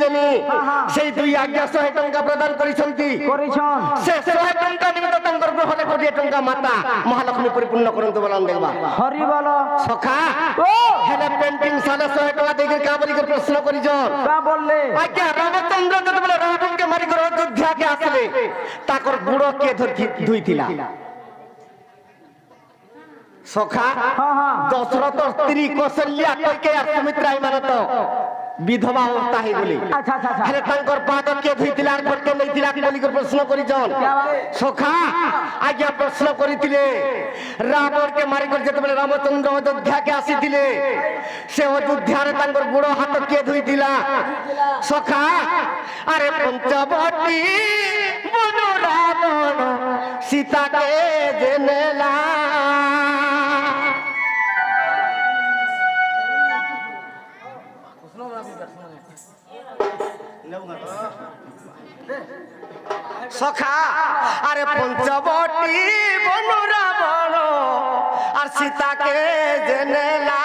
ପାଇଲେନି ସେଇ 2 ଆଜ୍ଞା 100 ଟଙ୍କା ପ୍ରଦାନ କରିଛନ୍ତି ସେ 100 ଟଙ୍କା ନିମିତ୍ତ ତାଙ୍କର ଗ୍ରହରେ 1 ଟଙ୍କା ମାତା ମହାଲକ୍ଷ୍ମୀ ପରିପୂର୍ଣ୍ଣ କରନ୍ତୁ ବୋଲନ୍ ଦେଖବା হরি বল সখা হেলে পেন্টিং সালে 100 টাকা দেখে কা বলি করে প্রশ্ন করিছ কা বললে আজ্ঞা রামচন্দ্র যেতবেলে রাবণকে মারি করে অযোধ্যাকে আসলে তাকর গুড় কে ধুইছিলা সখা দশরথ স্ত্রী কৌশল্যা কইকে আর সুমিত্রা মানে তো বিধবা অবস্থা হয়ে গলি হেলে তাঙ্কর পাদ কে ধুইছিলা আর করকে নেইছিলা বলি করে প্রশ্ন করিছ সখা আজ্ঞা প্রশ্ন করিছিলে রাবণকে মারি করে যেতবেলে রামচন্দ্র অযোধ্যাকে আসিছিলে সে অযোধ্যারে তাঙ্কর গুড় হাত কে ধুইছিলা সখা আরে পঞ্চবটী বনু রাবণ সীতাকে জেনেলা সখা আরে পঞ্চবটী বনু রাবণ আর সীতাকে জেনেলা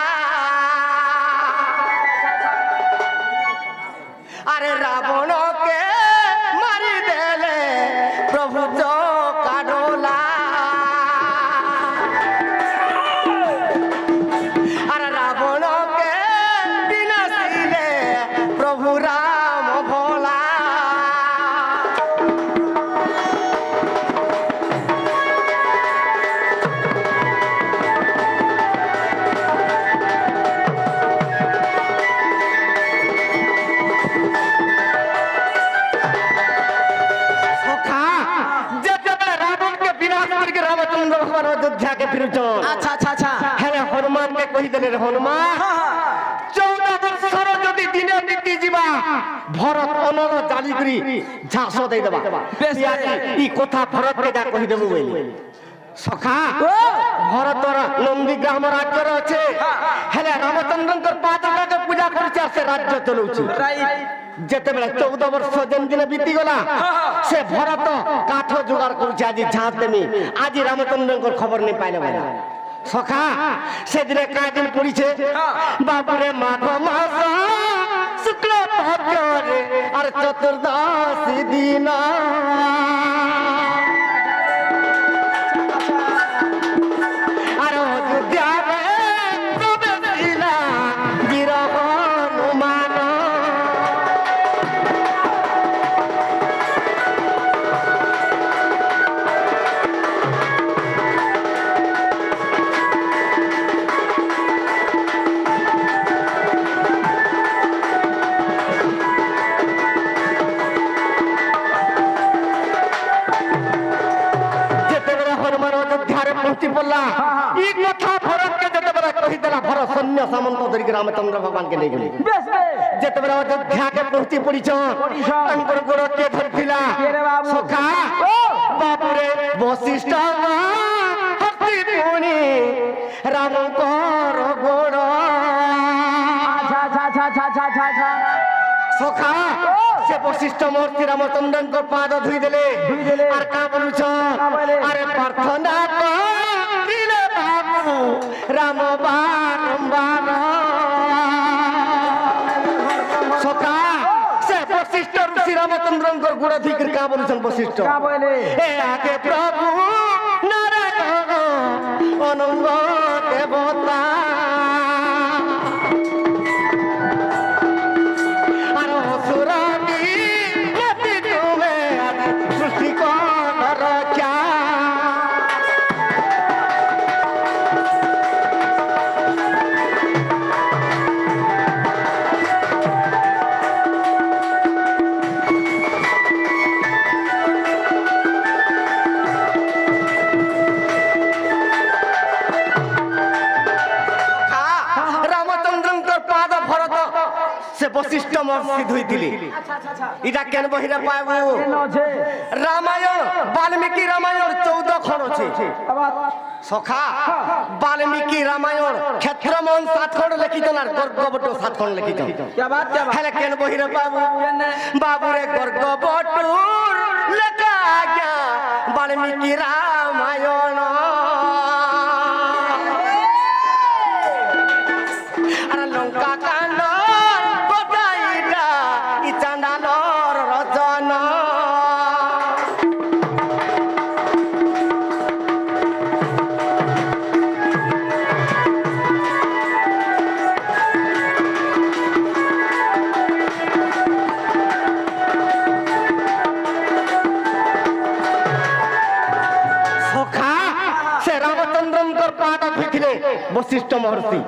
আরে রাবণকে মারি দেলে প্রভু কাডোলা আর রাবণকে বিনাশিলে প্রভু রাম ভোলা অযোধ্যাকে ফিরুছন আচ্ছা হ্যাঁ হনুমানকে কহিদেলে হনুমান 14 বছর যদি দিনে বিতি যাবা ভরত অনল জালি করি ঝাঁস দেই দেবা ই কথা ভরতকে যা কহি দেবু বলি সখা ভরতর নন্দীগ্রাম রাজ্যর আছে হেলে রামচন্দ্রঙ্কর পাদকে পূজা করছে আর সে রাজ্য চলুছি যেতেবেলে 14 বর্ষ যেন দিনে বিতি গলা সে ভরত কাঠ জোগাড় করছে আজি ঝাঁস দেমি আজি রামচন্দ্রঙ্কর খবর নেই পাইলে বলে সখা সেদিনে কাদিন পড়িছে বাবুরে মাঘ মাস শুক্ল পক্ষরে আর চতুর্দশী দিন আর অযোধ্যারে প্রবেশিলা বীর হনুমান সামন্ত ধরিকে রামচন্দ্র ভগবানকে নিয়ে গেলি যেতবেলে অযোধ্যাকে পৌঁছি পড়িছ তাঙ্কর গোড়কে ধরিছিলা সখা বাবুরে বশিষ্ঠ হস্তি পুনি রামঙ্কর গোড় সখা সে বশিষ্ঠ মূর্তি রামচন্দ্রঙ্কর পাদ ধুই দেলে আর কা বলুছ আরে প্রার্থনা করিলে বাবু রাম বারম্বার সখা সে বশিষ্ঠ ঋষি রামচন্দ্রঙ্কর গুড় ধুইকে কা বলুছেন বশিষ্ঠ এ আগে প্রভু নারায়ণ অনঙ্গ দেবতা আর অসুরানি গতি তুমি সৃষ্টি কর রক্ষা বশিষ্ঠ মহর্ষি ধুইতিলি এটা কেন বহিরে পাইবু রামায়ণ বাল্মীকি রামায়ণ 14 খণ্ড আছে সখা বাল্মীকি রামায়ণ ক্ষেত্রমোহন 7 খণ্ড লিখিত আর গর্গবট 7 খণ্ড লিখিত হেলে কেন বহিরে পাইবু বাবুরে গর্গবটুর লেখা আজ্ঞা বাল্মীকি রামায়ণ আর লঙ্কা কাণ্ড ইচান বশিষ্ঠ মহর্ষি।